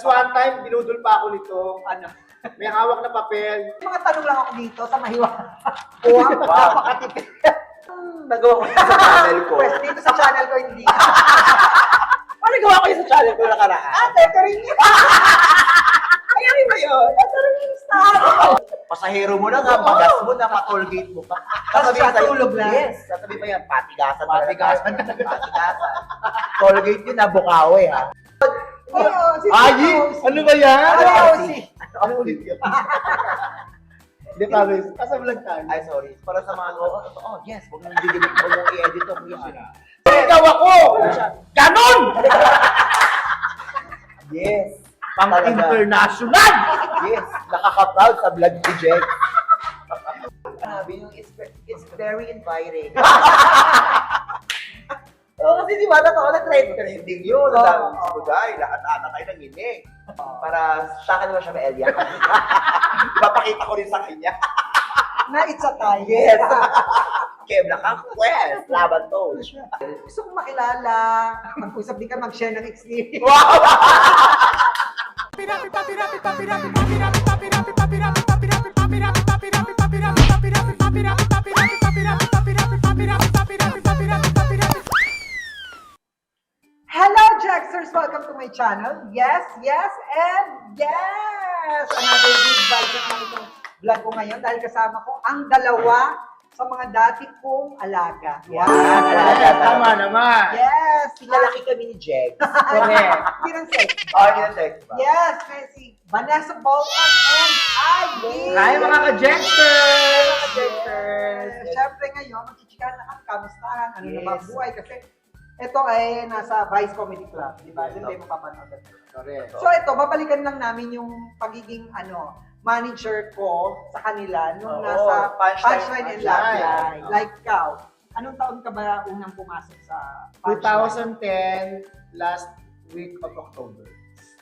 Tapos one time, binudol pa ako nito. Ano? May hawak na papel. Mga tanong lang ako dito sa mahiwa. Wow, napakatipid. Nagawa ko sa channel ko. Pwes, dito sa channel ko hindi. Ano gawa ko yung sa channel ko nakaraan? Ito rin yun. Ayarin mo yun. Ito rin yung star. Pasahero mo na nga, bagas mo na, pa-tollgate mo pa. Tapos siya tulog lang. Yes, sasabihin pa yan, patigasan. Patigasan. Patigasan. Tollgate yun na, Bukawi ha. Oo, si Ayi! Ano ba yan? Ano ulit yun? Hindi pa, Miss. Asa vlog tayo? Ay, sorry. Para sa mga yes, huwag mong didilip, huwag mong i-edit to. Ikaw ako! Ganon! Yes. Pang Talaga. international! Yes, nakaka-proud sa vlog ni Jex. Grabe yung it's very inviting. Oo, kasi di ba, trending yun. Ang dami sa Buday, lahat ata tayo nanginig. Para sa akin naman siya may Elia. Papakita ko rin sa kanya. Na it's a tie. Yes. Kebla ka, quest. Laban to. Gusto kong makilala. Mag-usap din ka, mag-share ng experience. Wow! Hello, Jaxers! Welcome to my channel. Yes, yes, and yes! Another big budget na itong vlog ko ngayon dahil kasama ko ang dalawa sa mga dati kong alaga. Wow! Yes, tama naman. Yes! Pinalaki kami ni Jex. Correct. Hindi ng sex. Oh, yun ang text ba? Yes, may si Vanessa Bolton and Ivy! Hi mga ka-Jexters! Mga Jaxers! Siyempre ngayon, magchichikahan na kami, kamustahan, ano Yes. na ba buhay kasi ito ay nasa Vice Comedy Club, di ba? Doon tayo mapapanood. Correct. So ito, babalikan lang namin yung pagiging manager ko sa kanila nung Oo, nasa Punchline Punchline and and Love Punchline. Line. Like ikaw, anong taon ka ba unang pumasok sa Punchline? 2010, last week of October.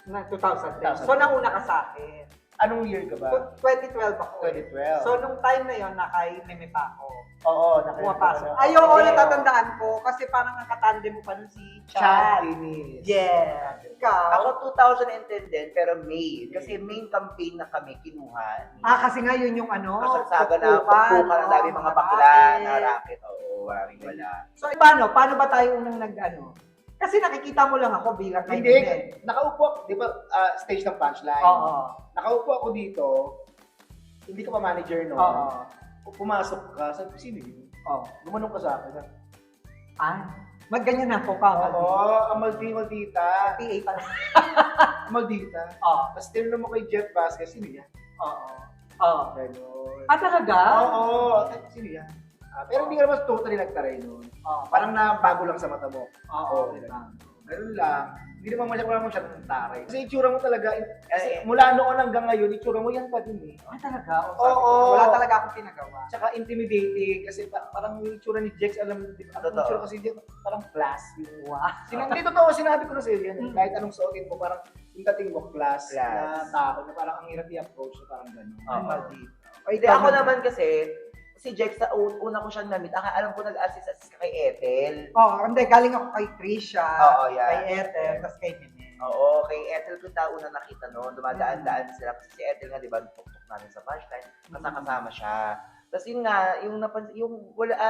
Na 2010. So nauna ka sa akin. Anong year ka ba? 2012 ako. 2012. So nung time na yon naka-meme pa ako. Oo, Pumapasok. nakita Ay, oo, natatandaan ko kasi parang nakatandem mo pa nun si Chad. Chinese. Yeah. Ikaw? Ako 2010 din, pero May. Kasi main campaign na kami kinuha. Kasi nga yun yung Kasagsaga na pagpukan ng dami mga bakla na racket. Oo, maraming wala. So, paano ba tayo unang Kasi nakikita mo lang ako bilang Hindi, kaibigan. nakaupo ako, di ba, stage ng Punchline. Oo. Nakaupo ako dito, hindi ka pa manager no? Oo. Pumasok ka, sabi ko, sino yun? Oo. Gumanong ka sa akin. Magganyan na ako ka. Oo, ang Maldita. PA pa. Maldita. Oo. Tapos tinanong mo kay Jeff Vasquez, sino yan? Oo. Oo. Ganon. Talaga? Oo, sino yan? Pero hindi ka naman totally nagtaray nun. Oo. Parang nabago lang sa mata mo. Oo. Ganun lang. Hindi naman masyadong taray. Kasi itsura mo talaga, mula noon hanggang ngayon, itsura mo yan pa din eh. Talaga? Oo. Wala talaga akong pinagawa. Tsaka intimidating kasi parang yung itsura ni Jex, alam mo, di ba? Ang Totoo. itsura kasi Jex, parang class yung Wow. Hindi totoo, sinabi ko na sa'yo yan. Kahit anong suotin mo, parang yung dating mo class na Class. tao na parang ang hirap i-approach na parang gano'n. Oo. Maldita. Hindi, ako naman kasi, si Jex, sa una ko siyang namit, alam ko nag-assist ka kay Ethel. Hindi. Galing ako kay Trisha, Oo, yan. kay Ethel, tapos kay Nene. Oo, kay Ethel ko una nakita noon, dumadaan-daan sila. Kasi si Ethel nga, di ba, tuktok namin sa Punchline, kasama siya. Tapos yun nga,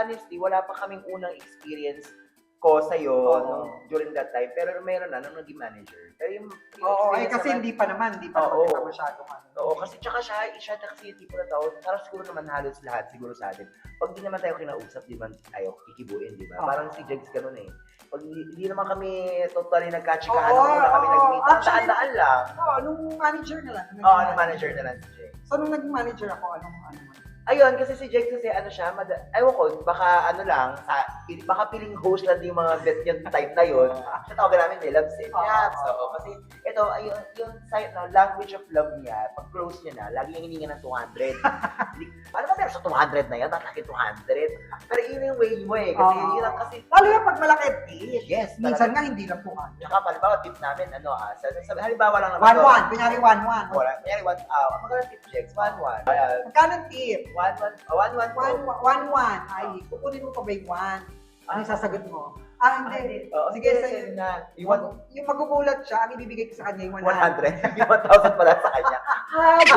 honestly, wala pa kaming unang experience ko sa'yo during that time. Pero meron na nung naging manager. Pero yung experience Kasi naman- hindi pa Oo. pa masyadong Oo, kasi tsaka siya kasi yung tipo na tao, parang siguro naman halos lahat siguro sa atin. Pag di naman tayo kinausap, di ba tayo kikibuin, di ba? Oo. Parang si Jegs ganun eh. Pag hindi naman kami totally nagkatsikahan, Oo, na kami oo. nag-meet. Actually, Daan lang. nung manager na lang. Oo, ano manager na lang si Jegs. So, nung naging manager ako, anong Ayun, kasi si Jegs kasi ayaw ko, baka baka piling host lang yung mga bet yung type na yun. Siya tawagan namin ni Loves and Yaps. Oo, kasi ito, yung site na language of love niya, pag close niya na, lagi niyang hininga ng 200. Ano ba pero sa 200 na yan? Bakit 200? Pero yun yung way mo eh. Kasi yun ang kasi... Lalo yung pag malaki tip. Yes, Minsan nga hindi lang 200. Tsaka halimbawa, tip namin, halimbawa lang naman. 1-1. Kunyari 1-1. Wala. Kunyari, magkano tip checks? 1-1. Magkano tip? 1-1. 1-1 po. 1-1. Ay, kukunin mo pa ba yung 1? Anong sasagot mo? Hindi. Oo, Sige, sige, sa'yo. na. Yung magugulat siya, ang ibibigay ko sa kanya yung 100. 1,000 pala sa kanya.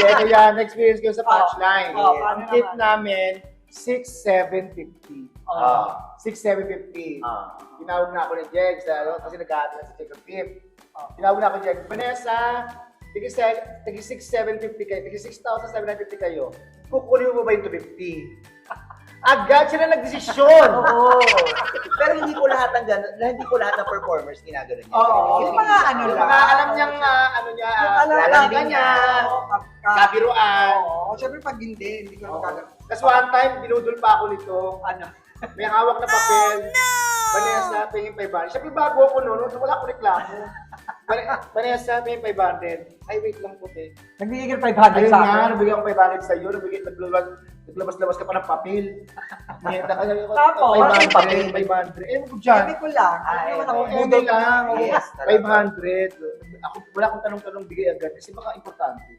Yan, yan. Na-experience ko sa punchline. Oh, paano Ang tip naman? namin, 6,750. Ah. 6,750. Ah. Tinawag na ako ni Jegs, kasi nag-aaral na sa check of tip. Tinawag na ako ni Jegs, Vanessa, tigi 6,750 kayo, tigi 6,750 kayo. Kukunin mo ba yung 250? Agad sila nagdesisyon. Oo. Pero hindi ko lahat ng hindi ko lahat ng performers ginagano niya. Oo. Yung mga ano Yung lang. mga alam niyang ano niya, Yung alam lalambing niya. niya, kabiruan. Oo. Siyempre pag hindi ko magagano. Tapos one time, dinudol pa ako nito. Ano? May hawak na papel. Vanessa, pingin 500. Siyempre bago ako noon, wala akong reklamo. Vanessa, pingin 500. Ay, wait lang po, te. Nagbigay ka 500 Ayun sa nga, akin. nabigyan ko 500 sa'yo. Naglabas-labas ka pa ng papel. Tapos, 500, 500. Eh, mo dyan. Sabi ko lang. Ah, Ano naman eh, ako Eh, budol hindi lang. Yes, talaga. 500. Ako, wala akong tanong-tanong bigay agad kasi baka importante.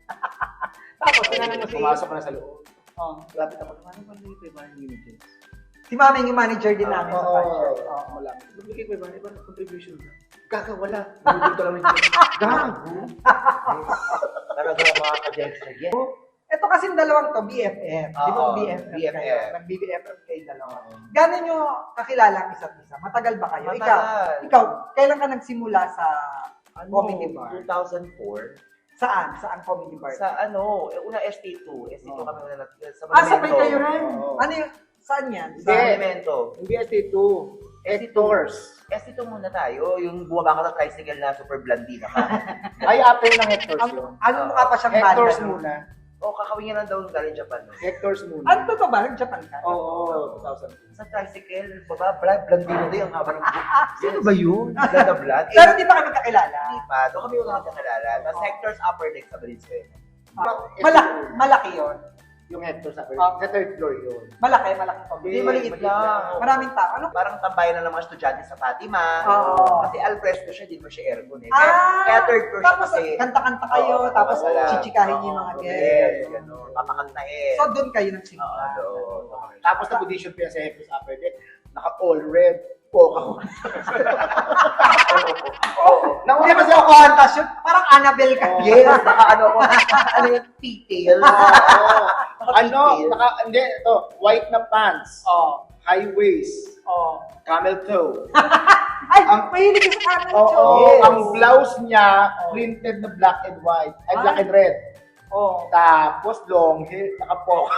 Tapos, tinanong mo si... Pumasok ka na sa loob. Oh. Lapit ako, ano ba yung 500 minutes? Si Mami yung manager din namin sa Oo, Puncher. wala. Magbigay 500, iba contribution na. Gaga, wala. Bibig ka lang ng Gago. Talaga mga ka-Jexter. Yes. Ito kasing dalawang to, BFF. Di ba Oo, BFF kayo? BFF. Nag-BFF kayo dalawa. Gano'n nyo kakilala ang isa't isa? Matagal ba kayo? Matagal. Ikaw, kailan ka nagsimula sa comedy bar? 2004. Saan? Saan comedy bar? Sa una ST2. ST2 kami una sa sabay Monumento. kayo rin? Oo. Ano yung, saan yan? Sa Monumento. Hindi ST2. Hectors. ST2 muna tayo. Yung bumaba ka sa tricycle na super blandina ka. Ay, after ng Hectors yun. Ano mukha pa siyang banda? Hectors no? muna. O, kakawin niya lang daw galing Japan. No? Hectors muna. Ano to ba? Nag-Japan ka? Oo, 2002. Sa tricycle, baba, blandino din ang haba ng buhok. Sino ba yun? Blanda blad? Pero di ba kayo magkakilala? Hindi pa. Doon kami una nagkakilala. Tapos Hector's Upper Deck sa Valenzuela. Malaki yun. Yung Hectors sa Ah. third floor yun. Malaki to. Hindi, maliit lang. Maraming tao. Ano? Parang tambayan na ng mga estudyante sa Fatima. Oo. Kasi al fresco siya, di mo siya aircon eh. Ah, Kaya third floor siya tapos kasi. kanta-kanta kayo, Oo, tapos wala. chichikahin niyo yung mga Oo, guests. yes, gano'n. Papakantahin. So, doon kayo nagsimula. doon. Tapos nag-audition pa yan sa Hectors Upper Deck. Naka-all red. Poka. Oo. Hindi ba siya kuhantas yun? Parang Annabelle ka. Yes, naka ko. Ano yung detail? Ano? Hindi, ito. White na pants. Oo. High waist. Oo. Camel toe. Ay, mahilig ka sa kanan, Oo. Joe. Yes. Ang blouse niya, printed na black and white. Ay, black and red. Oo. Tapos long hair, nakapoka.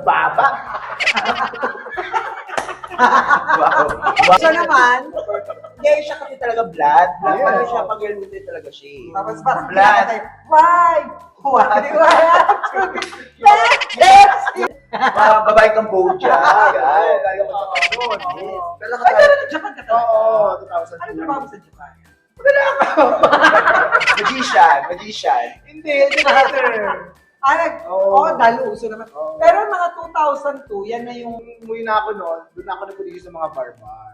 Baba. Wow. Siya naman, Hindi, siya kasi talaga blood. Blood Yes. kasi siya pag ilute talaga siya eh. tapos parang Blood. kinakatay, why? Why? Yes! Babae kang Boja. Yan. Lalo ko sa kanon. Yes. Pero Ay, pero Japan ka talaga. Oo, Ano 2002. trabaho mo sa Japan? Magician. Hindi, director. Oo, dahil uso naman. Oo. Pero mga 2002, yan na yung... Umuwi na ako noon, doon ako nag-audition sa mga bar-bar.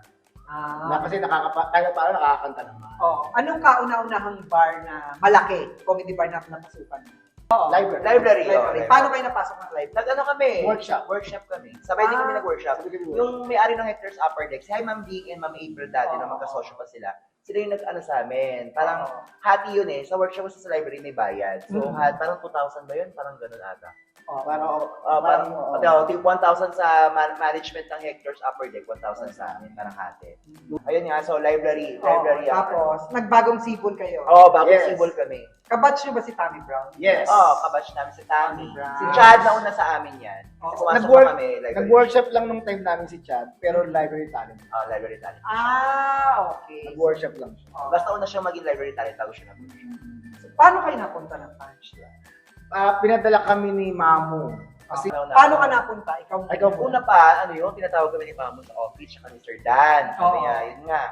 Na kasi kahit paano nakakanta naman. Oo. Anong kauna-unahang bar na malaki, comedy bar na napasukan mo? Oo. Library. Library. Library. Paano kayo napasok ng library? Nag-ano kami? Workshop. Workshop kami. Sabay din kami nag-workshop. Sabay kami Yung may-ari ng Hector's Upper Deck, si Hi Ma'am Vic and Ma'am April dati Oo. na magkasosyo pa sila. Sila yung nag-ano sa amin. Parang Oo. hati yun eh. Sa workshop kasi sa library may bayad. So, parang 2,000 ba yun? Parang ganun ata. Parang, Parang, oo. 1,000 sa management ng Hector's Upper Deck, 1,000 sa amin. Parang hati. Ayun nga, so library. Library. Oo, tapos, nagbagong sipol kayo. Bago Yes. symbol kami. Kabatch nyo ba si Tammy Brown? Yes. Kabatch namin si Tammy. Brown. Si Chad na una sa amin yan. Oo. Kasi pumasok Nag-work- na kami. Library. Nag-workshop lang nung time namin si Chad, pero library talent. Library talent. Okay. Nag-workshop lang siya. Oo. Basta una siyang maging library talent bago siya nag-workshop. So, paano kayo napunta ng punchline? Pinadala kami ni Mamu. Kasi, Paano ka napunta? Ikaw Ikaw Una pa, tinatawag kami ni Mamo sa office, siya ni Sir Dan. Sabi Oo. niya, yun nga.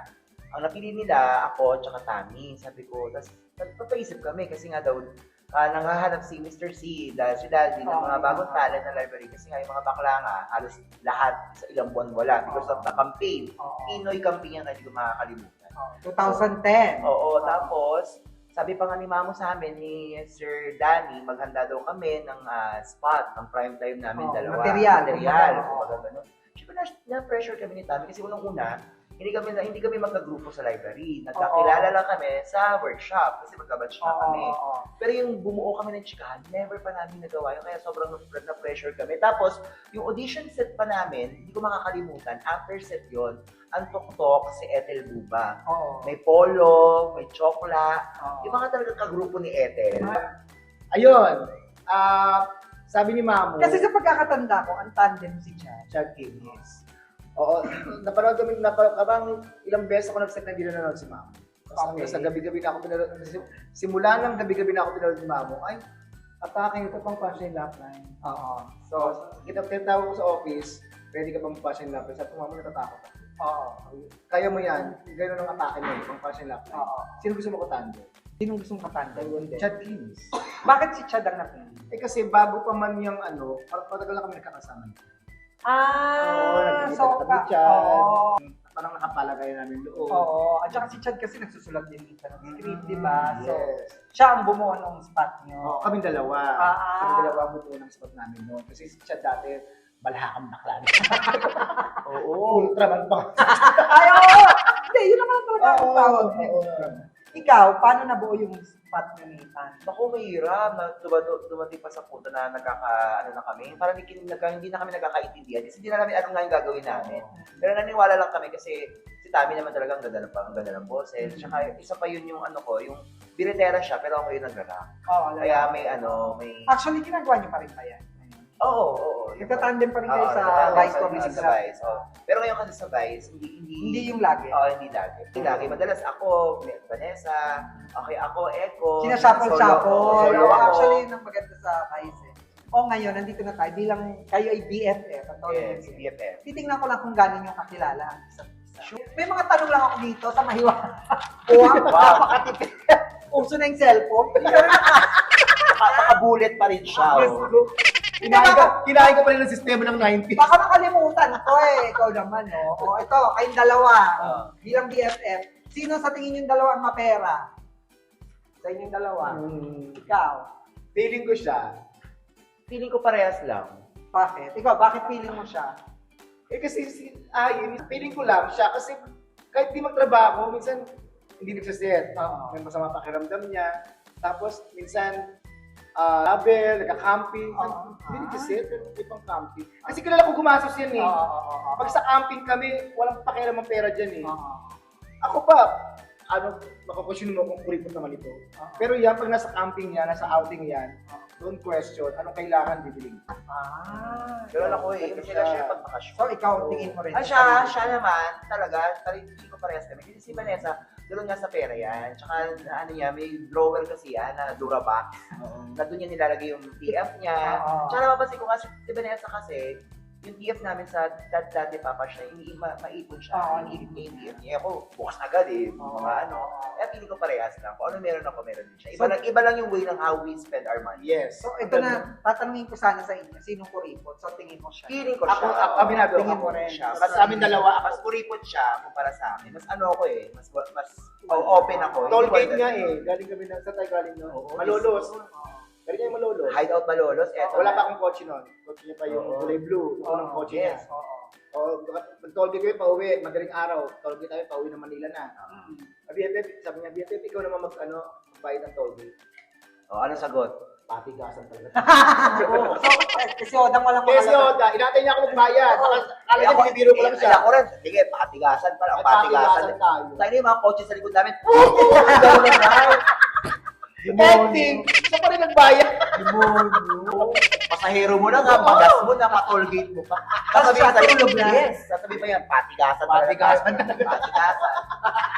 Ang napili nila, ako, tsaka Tammy. Sabi ko, tapos nagpapaisip kami kasi nga daw, nanghahanap si Mr. C, dahil si Daddy, ng mga bagong talent na library. Kasi nga yung mga bakla nga, halos lahat sa ilang buwan wala. Because of the campaign. Oo. Pinoy campaign yan na hindi ko makakalimutan. 2010. Oo, tapos, sabi pa nga ni Mamo sa amin, ni Sir Danny, maghanda daw kami ng spot, ng prime time namin Oo, dalawa. material. Material. Oo. Kumbaga ganun. syempre na-pressure kami ni Tami kasi unang-una, hindi kami magka-grupo sa library. Nagkakilala lang kami sa workshop kasi magka-batch na kami. Pero yung bumuo kami ng chikahan, never pa namin nagawa yun. Kaya sobrang na-pressure kami. Tapos, yung audition set pa namin, hindi ko makakalimutan, after set yon ang tok-tok si Ethel Buba. May Polo, may Chokla. Yung mga talaga kagrupo ni Ethel. Ayun. Sabi ni Mamu, Kasi sa pagkakatanda ko, ang tandem si Chad. Chad Kings. Oo, napanood kami, kabang ilang beses ako nag-set na hindi na nanonood si Mamu. Okay. Sa gabi-gabi na ako pinanood, simula ng gabi-gabi na ako pinanood si Mamu, ay, atake ito pang punchline lap line. So, tinatawag ko sa office, ready ka bang punchline lap line? Sabi ko, Mamu, natatakot ako. Kaya mo yan, gano'n ang atake mo, pang punchline lap line. Sino gusto mo ko tandem? Sinong gustong katanda? Chad Kings. Bakit si Chad ang napili? Kasi bago pa man yung patagal na kami nagkakasama. So Nagkikita-kita Chad. Parang nakapalagay namin loob. At saka si Chad kasi nagsusulat din dito ng script, di ba? So, Yes. siya ang bumuo ng spot niyo. Kaming dalawa. Ah. Kaming dalawa ang buo ng spot namin noon. Kasi si Chad dati, balahakang bakla. Ultraman pa. Ay, oo! Hindi, yun naman talaga ang tawag. Oo. Ikaw, paano nabuo yung spot niyo ni Ethan? Naku, mahirap. Dumating pa sa punto na na kami. Parang hindi na kami nagkakaintindihan. Kasi hindi na namin alam nga yung gagawin namin. Pero naniwala lang kami kasi si Tami naman talagang ganda ng boses. Tsaka isa pa yun yung yung biritera siya, pero ako yung nag-rap. Kaya may Actually, ginagawa niyo pa rin ba yan? Oo. Nagtatandem pa rin kayo sa Vice Comedy sa Vice. Pero ngayon kasi sa Vice, Hindi yung lagi. Hindi lagi. Madalas ako, Vanessa, ako, Echo. Sinashuffle-shuffle. Solo ako. Actually, yun ang maganda sa Vice. Ngayon, nandito na tayo. Bilang kayo ay BFF. Yes, BFF. Titingnan ko lang kung gano'n yung kakilala ang isa't isa. May mga tanong lang ako dito sa mahiwa. Napakatipid. Uso na yung cellphone. Nakabulet pa rin siya. Kinain ka pa rin ng sistema ng 90s. Baka makalimutan ko Ikaw naman, no? Ito, kayong dalawa. Bilang BFF. Sino sa tingin yung dalawa ang mapera? Sa inyong dalawa. Ikaw. Feeling ko siya. Feeling ko parehas lang. Bakit? Ikaw, bakit feeling mo siya? Kasi feeling ko lang siya kasi kahit di magtrabaho, minsan hindi nagsaset. May masama pakiramdam niya. Tapos minsan travel, nagka-camping. Hindi nagsaset, hindi pang camping. Kasi kilala ko gumastos yan eh. Pag sa camping kami, walang pakialam ang pera dyan eh. Ako pa, makakwestiyon mo kung kuripot naman ito. Pero yan, pag nasa camping yan, nasa outing yan, don't question, anong kailangan bibiling. Pero ako kasi siya pagpakasyon. So, ikaw, tingin mo rin. Siya naman, talaga, hindi ko parehas kami. Kasi si Vanessa, doon nga sa pera yan. Tsaka, may drawer kasi yan, na Durabox. Na doon niya nilalagay yung TF niya. Tsaka napapansin ko nga, si Vanessa kasi, yung TF namin sa dati papa siya, maipon siya. Iniipit niya yung TF niya. Ako, bukas agad Kaya pili ko parehas lang. Kung ano meron ako, meron din siya. Iba lang yung way ng how we spend our money. Yes. So, ito na, tatanungin ko sana sa inyo, sinong kuripot? So, tingin mo siya. Feeling ko siya. Aminado, tingin mo ako rin siya. Mas sa amin dalawa, Mas kuripot siya kumpara sa amin. Mas ako mas open ako. Tollgate nga galing kami sa tayo galing noon. Malolos. Galing niya yung Malolos. Hideout Malolos. Wala pa akong kotse noon. Kotse niya pa yung kulay blue. Ito ng kotse niya. Mag-tollgate kayo, pauwi. Madaling araw. Tollgate tayo, pauwi ng Manila na. Sabi niya, BFF, ikaw naman magbayad ng tollgate. Anong sagot? Patigasan talaga. Kasi Odang walang Kasi Oda, inatay niya ako magbayad. Kala niya binibiro ko lang siya. Ako rin. Sige, patigasan pala. Patigasan. tayo. Tayo na yung mga kotse sa likod namin. Ending! Siya pa rin nagbayad. Pasahero mo na nga, magas mo na, pa-tollgate mo pa. Tapos siya tulog na. Yes. Sasabihin pa yan, patigasan. Patigasan.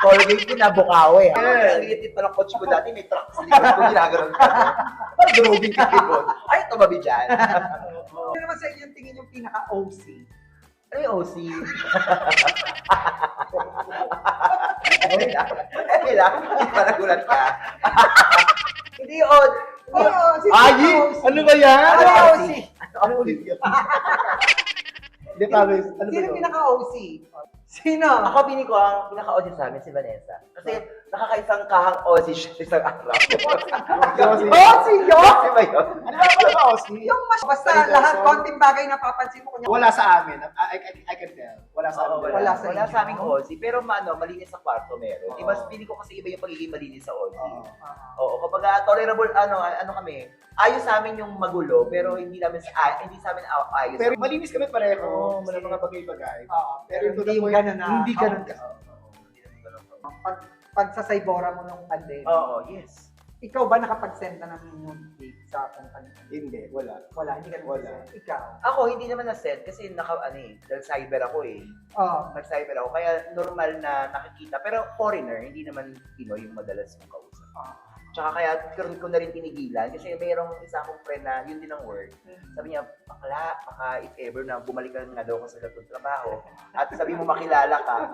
Tollgate din na, Bukawi. Ang liit pa ng coach ko dati, may truck sa likod ko, ginaganon ka. Parang drobing ka likod. Ay, tumabi dyan. Ano naman sa inyo tingin yung pinaka-OC? Ano yung OC? Eme lang. Parang gulat ka. Hindi yun. Ano ba yan? Ano yung OC? Ano ulit yun? Hindi, promise. Ano ba Sino yun? pinaka-OC? Sino? Ako pili ko ang pinaka-Aussie sa amin si Vanessa. Kasi nakakaisang kahang Aussie siya isang araw. Aussie. Aussie yun? Aussie ba yun? Ano ba ba Aussie? Yung mas, basta Seryoso? lahat, konting bagay na papansin mo. Kunya, Wala sa amin. I can tell. Wala sa Oo, amin. wala sa wala inyo. sa aming Aussie. Pero malinis sa kwarto meron. Oo. Diba, pili ko kasi iba yung pagiging malinis sa Aussie. Oo. Oo, kapag tolerable, ano kami, ayos sa amin yung magulo, pero hindi sa amin ayos. Pero malinis kami pareho. Oo, Wala mga bagay-bagay. Oo, pero to hindi the point, ganun na. Hindi ganun ka. Hindi naman ganun. Pag sa Saybora mo nung pandemic, Oo, yes. ikaw ba nakapag-send na ng nude sa company? Hindi, wala. Wala, hindi ka Wala. nag-send. Ikaw? Ako, hindi naman na-send kasi dahil cyber ako eh. Oo. Nag-cyber ako, kaya normal na nakikita. Pero foreigner, hindi naman Pinoy yung madalas mong kausap. Tsaka kaya ko na rin tinigilan kasi mayroong isa akong friend na yun din ang work. Sabi niya, bakla, baka if ever na bumalik ka nga daw ka sa gatong trabaho at sabi mo makilala ka,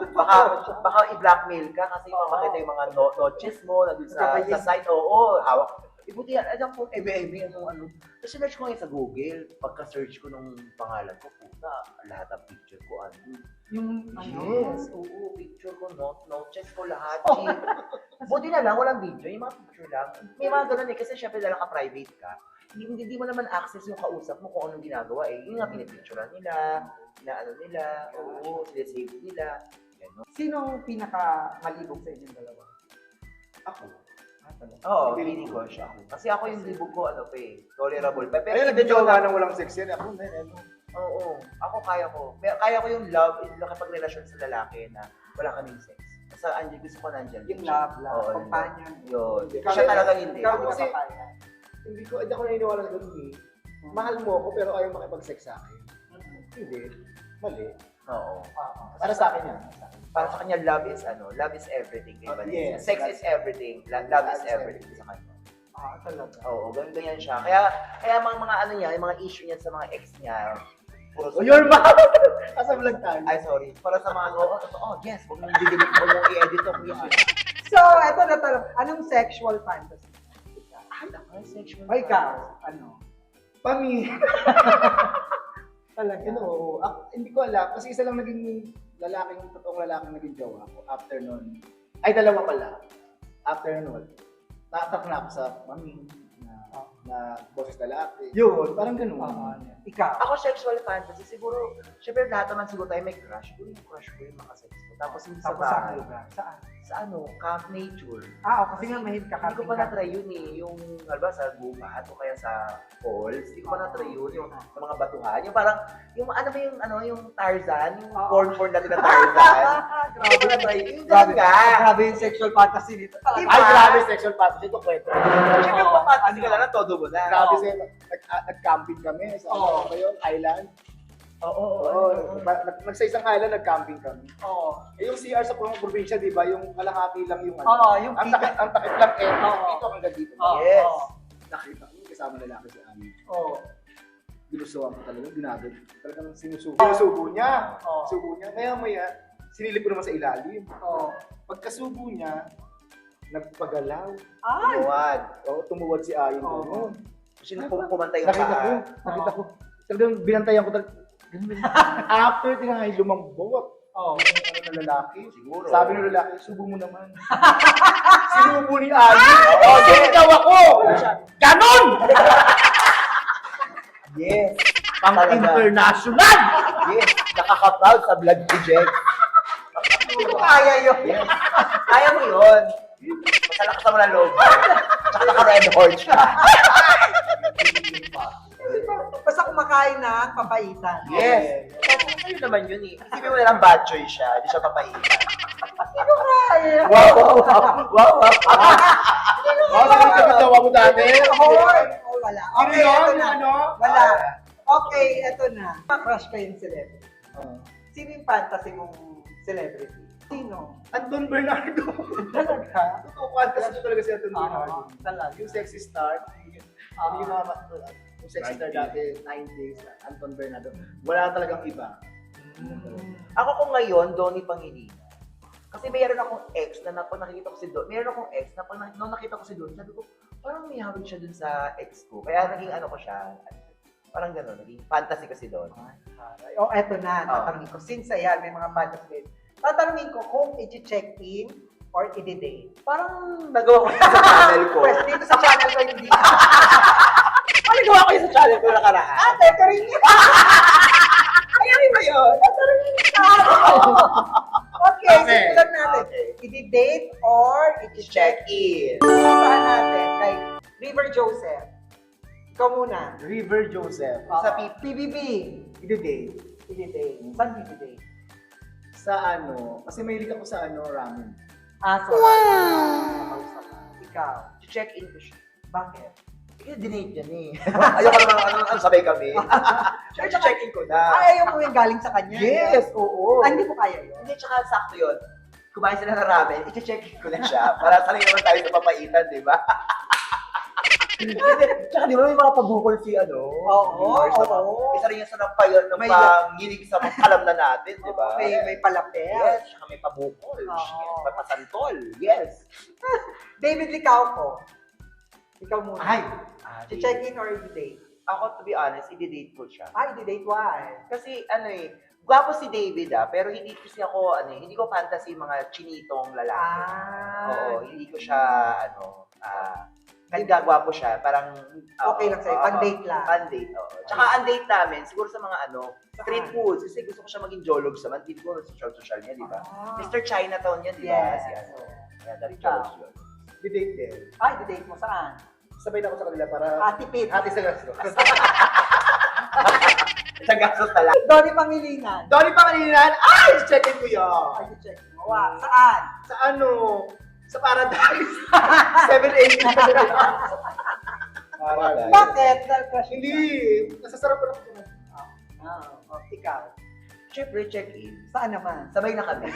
baka i-blackmail ka kasi makakita yung mga notches mo na dun sa site. Oo, hawak. Ibuti yan, alam ko, ebe-ebe ano. Tapos search ko ngayon sa Google, pagka-search ko nung pangalan ko, puta, lahat ng picture ko, Yung Yes, oo, picture ko, notches ko lahat. Buti na lang, walang video, yung mga picture lang. May mga ganun eh, kasi syempre dahil ka-private ka, hindi mo naman access yung kausap mo kung anong ginagawa eh. Yung nga pinipicturean nila, nila, oo, sila-save nila. Ganun. Sino ang pinaka-malibog sa inyong dalawa? Ako. Oo, feeling ko siya. Kasi ako yung libog ko, tolerable pa. Pero Ayun, even though nagjowa nang walang sex yan. Ako, ano. Oo, ako kaya ko. Kaya ko yung love, yung nakipagrelasyon sa lalaki na wala kaming sex. Basta gusto ko nandiyan. Yung love, Oo, companion. Yun. Kasi- Siya talaga hindi. Ikaw Kasi- kasi papaya. Hindi ako naniniwala sa ganun eh. Mahal mo ako pero ayaw makipag-sex sa akin. Hindi. Mali. Oo. Para sa akin yan. Para sa kanya, love is everything. Kay Vanessa. Yes, Sex is everything. Love is everything sa kanya. Talaga. Oo, ganyan siya. Kaya mga ano niya, yung mga issue niya sa mga ex niya, puro Oh, your mom! Asa vlog tayo. Ay, sorry. Para sa mga, yes, huwag mong didilig, huwag mong i-edit to, please. So, eto na tanong. Anong sexual fantasy? Ay, sexual. O ikaw, ano? Pami. Talaga? Hindi ko alam. Kasi isa lang naging totoong lalaking naging jowa ko. After nun. Ay, dalawa pala. After nun. Nakatak na ako sa mami na boses lalaki. Yun, parang ganun. Ikaw? Ako sexual fantasy, siguro, syempre lahat naman siguro tayo may crush. Siguro yung crush ko yung makasex ko. Tapos hindi sa Tapos saan bahay. lugar? Saan? Sa Camp Nature. Kasi nga mahit ka Hindi ko pa na-try yun eh. Yung, halimbawa sa gubat o kaya sa falls. Hindi ko pa na-try yun. Yung sa mga batuhan. Yung parang, yung yung Tarzan. Yung porn natin na Tarzan. Hindi ko pa na-try yun. Yung ganun nga. Grabe yung sexual fantasy dito. Diba? Ay, grabe sexual fantasy. Ito kwento. Siyempre, papatas ka lang, todo mo na. Grabe siya. Nag-camping kami sa island. Oo. Nagsa isang island, nag-camping kami. Eh, yung CR sa probinsya, di ba? Yung kalahati lang yung Yung ang takip lang dito hanggang dito. Yes. Nakita ko, kasama lalaki si Ami. Oo. Ginusuhan ko talaga, ginagad. Talagang sinusubo niya. Oo. Subo niya. Maya-maya, sinilip ko naman sa ilalim. Oo. Pagkasubo niya, nagpagalaw. Ay! Tumuwad. Tumuwad si Ayon. Oo. Kasi kumantay yung Nakita ko. Talagang binantayan ko talaga. After tinangay lumambot. Oo. Ano na lalaki? Siguro. Sabi ng lalaki, subo mo naman. Sinubo ni Ayon. Sinigaw ako! Ganon! Yes. Pang Talaga. international! Yes. Nakaka-proud sa vlog ni Jek. Kaya yun. Yes. Kaya mo yun. Masalakas mo na loob. Tsaka naka-red horse ka. Basta kumakain na papaitan. Yes. Ayun naman yun eh. Isipin mo na lang bad choice siya. Hindi siya papaitan. Sino kaya? Wow. Sabi ka gawa mo dati? Wala. Sino Okay, yun? eto na. Ano? Wala. Okay, eto na. Crush ko yung celebrity. Sino yung fantasy mong celebrity? Sino? Anton Bernardo. Talaga? Totoo, fantasy ko talaga si Anton Bernardo. Talaga. Yung sexy star. Yung sexy star dati, 90s, Anton Bernardo. Wala talagang iba. Ako kung ngayon, Donnie Pangilinan. Kasi mayroon akong ex na nakita ko si Don. Mayroon akong ex na nung nakita ko si Don, sabi ko, parang may hawig siya dun sa ex ko. Kaya naging ano ko siya, parang gano'n, naging fantasy ko si Don. Eto na. Tatanungin ko. Since ayan, may mga fantasy. Tatanungin ko kung i-check-in or i-date. Parang nagawa ko yun sa channel ko. Pwes, dito sa channel ko hindi. Ano nagawa ko yun sa channel ko nakaraan? Ito rin yun. Ayaw ba yun? Ito rin yun. Okay, Okay. simulan natin. Okay. I-date or i-check. Check-in. Saan natin? Kay River Joseph. Ikaw muna. River Joseph. Sa PBB. I-date. I-date. Saan i-date? Sa ano, kasi mahilig ako sa ano, ramen. So, wow! Ikaw. Check-in ko siya. Bakit? Sige, dinate yan eh. Ayoko naman sabay kami. Sure, check-in ko na. Ayaw mo yung galing sa kanya. Yes, oo. Hindi mo kaya yun. Hindi, tsaka sakto yun. Kumain sila ng ramen, i-check-in ko na siya. Para sanay naman tayo sa papaitan, di ba? Tsaka di ba may mga pabukol si ano? Oo, viewers na oo. Isa rin yung sa panginig sa alam na natin, di ba? May palapel. Yes, tsaka may pabukol. Oo. Yes, may pasantol. Yes. David Licauco. Ikaw muna. Ay! I-check-in or i-date? Ako, to be honest, i-date ko siya. I-date, why? Kasi ano eh, gwapo si David pero hindi kasi ako, hindi ko fantasy mga chinitong lalaki. Oo, hindi ko siya, kahit gagwapo siya, parang... Okay lang sa'yo, pan-date lang. Pan-date, oo. Tsaka ang date namin, siguro sa mga street foods, kasi gusto ko siya maging jologs naman, hindi ko social niya, di ba? Mr. Chinatown yan, di ba? Yes. Si kaya dari jologs yun. I-date din. I-date mo saan? Sabay na ako sa kanila para Atipid. hati sa gasto. Isang gastos na lang. Donnie Pangilinan. Donnie Pangilinan, ay! Check-in ko yun! I-check mo. Saan? Sa ano? Sa Paradise. 780. Paradise. Bakit? Crush Hindi. Nasasarap ko lang ito. Ikaw. Siyempre, check-in. Saan naman? Sabay na kami.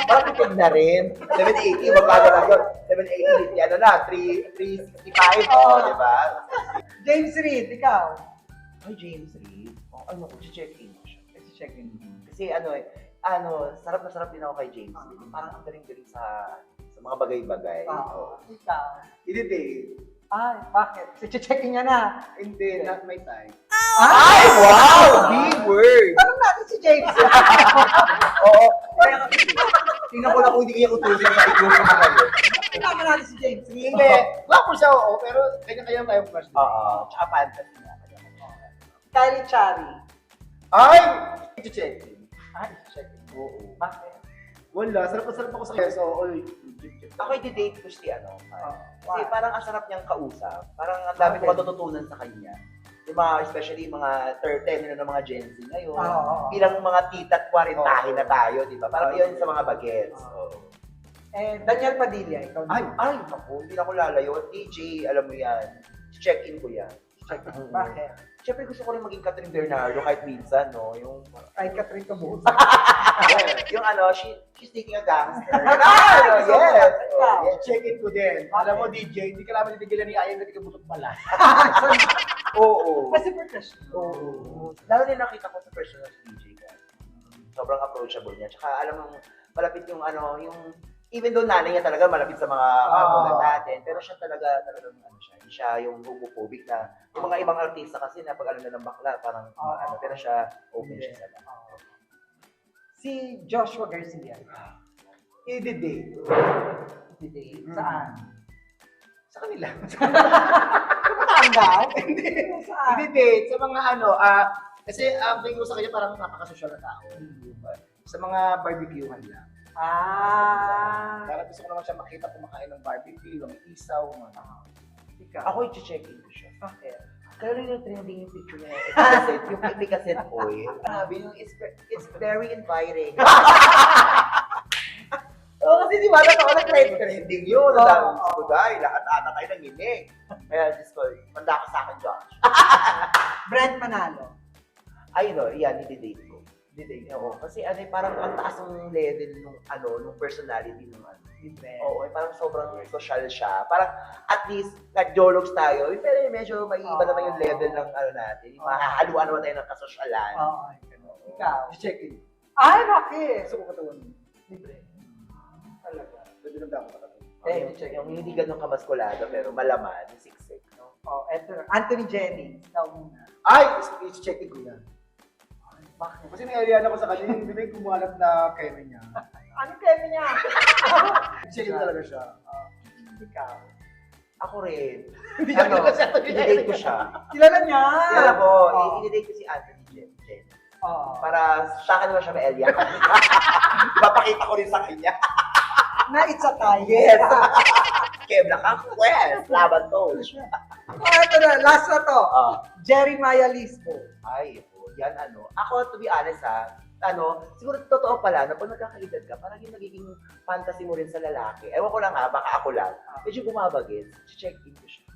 Parang tipid na rin. 780, magkano na yun? 780, ano na, 365, di ba? James Reid, ikaw. Ay, James Reid. Ano ko, check-in ko siya. I-check-in. Kasi sarap na sarap din ako kay James Reid. Parang ang galing-galing sa mga bagay-bagay. Oo. Ikaw. I-date. Bakit? I-check-in niya na. Hindi, not my time. Ay, wow! B-word! Tanong natin si James. Oo. Tingnan ko lang kung hindi kaya utusin sa itlog sa mga yun. Tanong natin si James. Hindi. Gwapo siya, oo. Pero kanya-kanya tayong crush. Oo. Tsaka fantasy na. Kylie Chari. Ay! I-check-in. I-check-in. Oo. Bakit? Wala. Sarap na sarap ako sa kaya. So, oy. Ako i-date ko si Kasi Why? parang ang sarap niyang kausap. Parang ang dami ko matututunan sa kanya. Yung mga, especially mga 30 na mga Gen Z ngayon. Oo. Bilang mga tita at 40 na tayo, di ba? Parang yun sa mga bagets. Daniel Padilla, ikaw Ay, naku, hindi na ako lalayo. DJ, alam mo yan. Check-in ko yan. Check-in. Bakit? Siyempre gusto ko rin maging Catherine Bernardo kahit minsan, no? Yung, Kahit Catherine Cabuza. yung she's taking a gangster. Yes! Yes. Check-in ko din. Alam mo, DJ, hindi ka naman titigilan ni Ayan na di ka butot pala. Oo. Kasi professional. Oo. Lalo din nakita ko sa personal si DJ guys. Sobrang approachable niya. Tsaka alam mo, malapit yung even though nanay niya talaga malapit sa mga magulang natin, pero siya talagang hindi siya yung homophobic na, yung mga ibang artista kasi na pag alam na ng bakla, parang pero siya open siya sa lahat. Si Joshua Garcia. I-date. I-date. Saan? Sa kanila. Kapatanda? Hindi. Saan? I-date. Sa mga kasi ang tingin ko sa kanya parang napakasosyal na tao. Sa mga barbecuehan lang. Parang gusto ko naman siya makita kumakain ng barbecue, ng isaw, mga Ikaw. Ako i-check-in ko siya. Bakit? Kaya rin yung trending yung picture niya. Cassette, yung may cassette oil. Sabi yung, it's very inviting. Oo, kasi di ba, nag-trending yun. Ang dami sa bagay, lahat ata tayo nanginig. Kaya, Diyos ko, manda ka sa akin, Josh. Brent Manalo. Ay, no, yan, i-date ko. I-date ko. Kasi parang ang taas ng level nung personality nung Oo, parang sobrang social siya. Parang at least nag-jologs tayo, pero medyo may iba naman yung level ng natin. Yung mahahaluan naman tayo ng kasosyalan. Ikaw. check-in. Ay, bakit? Gusto ko katawan. Libre. Talaga. Pwede lang ako katawan. Yung hindi ganun kamaskulado, pero malaman, yung siksik, no? Eto. Anthony Jennings. Ikaw muna. Ay! I-check-in ko yan. Bakit? Kasi nangyayahan ako sa kanya, yung bibig kumalat na keme niya. Ano kemi niya? Chill talaga siya. Ikaw. Ako rin. Hindi ka Ano, kasi i-date ko siya. Kilala niya. Kaya ko, Oo. i-date ko si Anthony Jen. Oo. Para sa akin naman siya may Elia. Papakita ko rin sa kanya. Na it's a tie. Yes! Kebla ka, quest! Laban to. Ito na, last na to. Jeremiah Lisbo. Ay, yan ano. Ako, to be honest siguro totoo pala na pag nagkakaedad ka, parang yung nagiging fantasy mo rin sa lalaki. Ewan ko lang baka ako lang. Medyo bumabagis. Check in ko siya.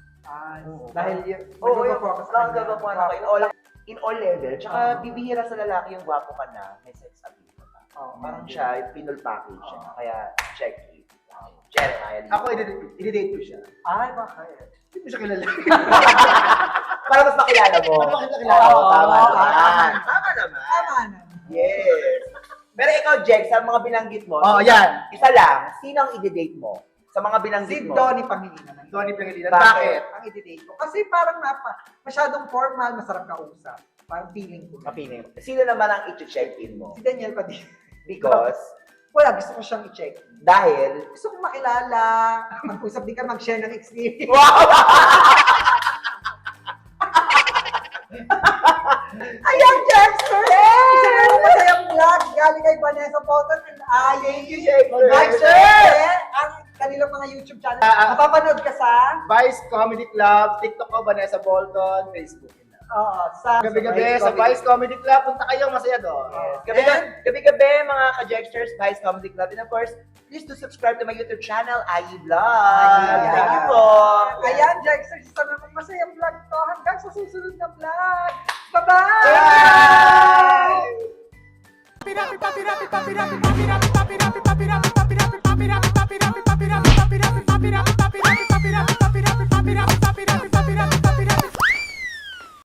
Dahil yun, Oo, nagpo-focus lang ka gagawa na kayo. In all level. Tsaka bibihira sa lalaki yung gwapo ka na, may sex appeal ka pa. Parang siya, yung pinol package siya. Kaya check in. Jeremiah Lee. Ako, i-date ko siya. Ay, bakit? Hindi ko siya kilala. Para mas makilala mo. Para makilala Oo, mo. tama Oo, naman. Tama naman. Tama na. Yes. Pero ikaw, Jex, sa mga binanggit mo, Yan. isa lang, sino ang i-date mo? Sa mga Si binanggit mo? Donnie Pangilinan. Tony Pangilinan. Bakit? Bakit? Ang i-date ko. Kasi parang masyadong formal, masarap kausap. Parang feeling ko. Mapiling. Sino naman ang i-check in mo? Si Daniel Padilla. Because, Wala, gusto ko siyang i-check. dahil, Gusto kong makilala. Mag-usap din ka, mag-share ng experience. wow! Ayan, Jexter! Isa na yung masayang vlog. Galing kay Vanessa Bolton and I. Thank you, Jexter. Jexter! Ang kanilang mga YouTube channel. Ah, Mapapanood ka sa? Vice Comedy Club, TikTok ko, Vanessa Bolton, Facebook. Oo, sa Gabi-gabi sa Vice Comedy Club, punta kayo, masaya doon. Gabi-gabi, mga ka-Jexters, Vice Comedy Club. And of course, please do subscribe to my YouTube channel, IE Vlog. Ayan. Thank you po. Ayan, Jexter. Isa na masayang vlog to. Hanggang sa susunod na vlog. Bye-bye! Bye!